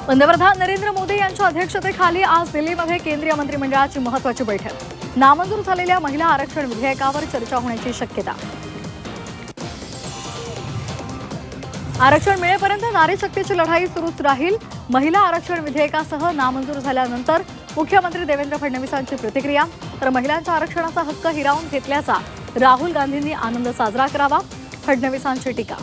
पंतप्रधान नरेंद्र मोदी यांच्या अध्यक्षतेखाली आज दिल्लीमध्ये केंद्रीय मंत्रिमंडळाची महत्त्वाची बैठक। नामंजूर झालेल्या महिला आरक्षण विधेयकावर चर्चा होण्याची शक्यता। आरक्षण मिळेपर्यंत नारी शक्तीची लढाई सुरूच राहील। महिला आरक्षण विधेयकासह नामंजूर झाल्यानंतर मुख्यमंत्री देवेंद्र फडणवीसांची प्रतिक्रिया। तर महिलांच्या आरक्षणाचा हक्क हिरावून घेतल्याचा राहुल गांधींनी आनंद साजरा करावा, फडणवीसांची टीका।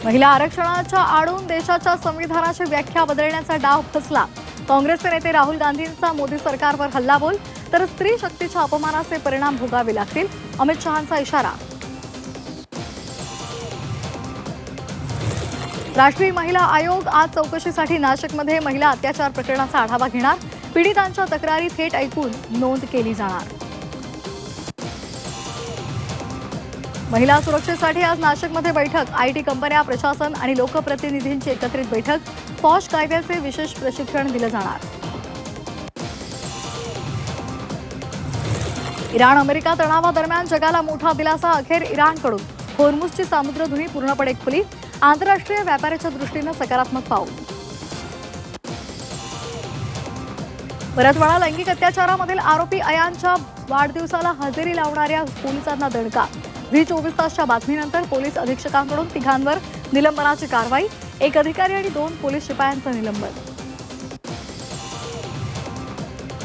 महिला आरक्षणाच्या आडून देशाच्या संविधानाची व्याख्या बदलण्याचा डाव फसला। काँग्रेसचे नेते राहुल गांधींचा मोदी सरकारवर हल्लाबोल। तर स्त्री शक्तीच्या अपमानाचे परिणाम भोगावे लागतील, अमित शहांचा इशारा। राष्ट्रीय महिला आयोग आज चौकशीसाठी नाशिकमध्ये महिला अत्याचार प्रकरणाचा आढावा घेणार। पीडितांच्या तक्रारी थेट ऐकून नोंद केली जाणार। महिला सुरक्षेसाठी आज नाशिकमध्ये बैठक। आयटी कंपन्या, प्रशासन आणि लोकप्रतिनिधींची एकत्रित बैठक। पॉश कायद्याचे विशेष प्रशिक्षण दिले जाणार। इराण अमेरिका तणावादरम्यान जगाला मोठा दिलासा अखेर इराणकडून। होर्मुझची सामुद्रधुनी पूर्णपणे खुली। आंतरराष्ट्रीय व्यापाराच्या दृष्टीने सकारात्मक पाऊल। परतवाडा लैंगिक अत्याचारामधील आरोपी अयानच्या वाढदिवसाला हजेरी लावणाऱ्या पोलिसांना दणका। झी 24 तासच्या बातमीनंतर पोलीस अधीक्षकांकडून तिघांवर निलंबनाची कारवाई। एक अधिकारी आणि 2 पोलीस शिपायांचं निलंबन।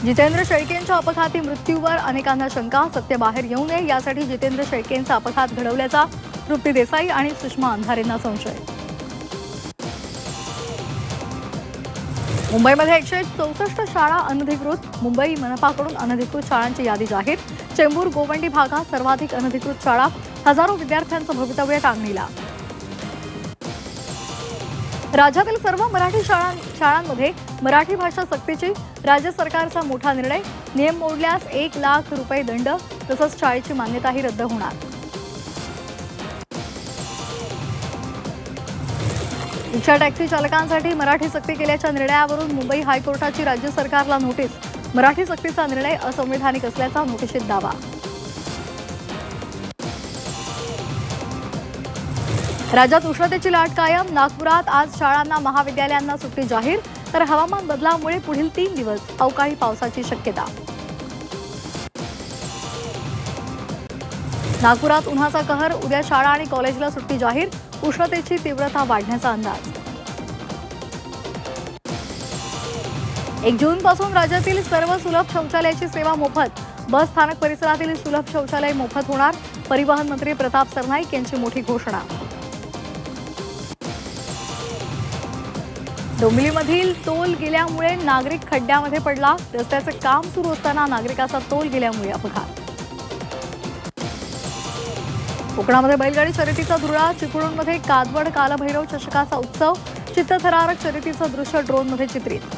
जितेंद्र शेळकेंच्या अपघाती मृत्यूवर अनेकांना शंका। सत्य बाहेर येऊ नये यासाठी जितेंद्र शेळकेंचा अपघात घडवल्याचा तृप्ती देसाई आणि सुषमा अंधारेंना संशय। मुंबईमध्ये 164 शाळा अनधिकृत। मुंबई मनपाकडून अनधिकृत शाळांची यादी जाहीर। चेंबूर गोवंडी भागात सर्वाधिक अनधिकृत शाळा। हजारो विद्यार्थ्यांचं भवितव्य टांगणीला। राज्यातील सर्व मराठी शाळांमध्ये मराठी भाषा सक्तीची। राज्य सरकारचा मोठा निर्णय। नियम मोडल्यास 1 लाख रुपये दंड, तसंच शाळेची मान्यताही रद्द होणार। रिक्षा टॅक्सी चालकांसाठी मराठी सक्ती केल्याच्या निर्णयावरून मुंबई हायकोर्टाची राज्य सरकारला नोटीस। मराठी सक्तीचा निर्णय असंवैधानिक असल्याचा नोटीशीत दावा। राज्यात उष्णतेची लाट कायम। नागपुरात आज शाळांना, महाविद्यालयांना सुट्टी जाहीर। तर हवामान बदलामुळे पुढील 3 दिवस अवकाळी पावसाची शक्यता। नागपुरात उन्हाचा कहर। उद्या शाळा आणि कॉलेजला सुट्टी जाहीर। उष्णतेची तीव्रता वाढण्याचा अंदाज। 1 जूनपासून राज्यातील सर्व सुलभ शौचालयाची सेवा मोफत। बस स्थानक परिसरातील सुलभ शौचालय मोफत होणार। परिवहन मंत्री प्रताप सरनाईक यांची मोठी घोषणा। डोंबिवलीमधील टोल गेल्यामुळे नागरिक खड्ड्यामध्ये पडला। रस्त्याचे काम सुरू असताना नागरिकाचा टोल गेल्यामुळे अपघात। कोकणामध्ये बैलगाडी शर्यतीचा धुळा। चिपळूणमध्ये कादवड कालभैरव चषकाचा उत्सव। चित्तथरारक शर्यतीचं दृश्य ड्रोनमध्ये चित्रित।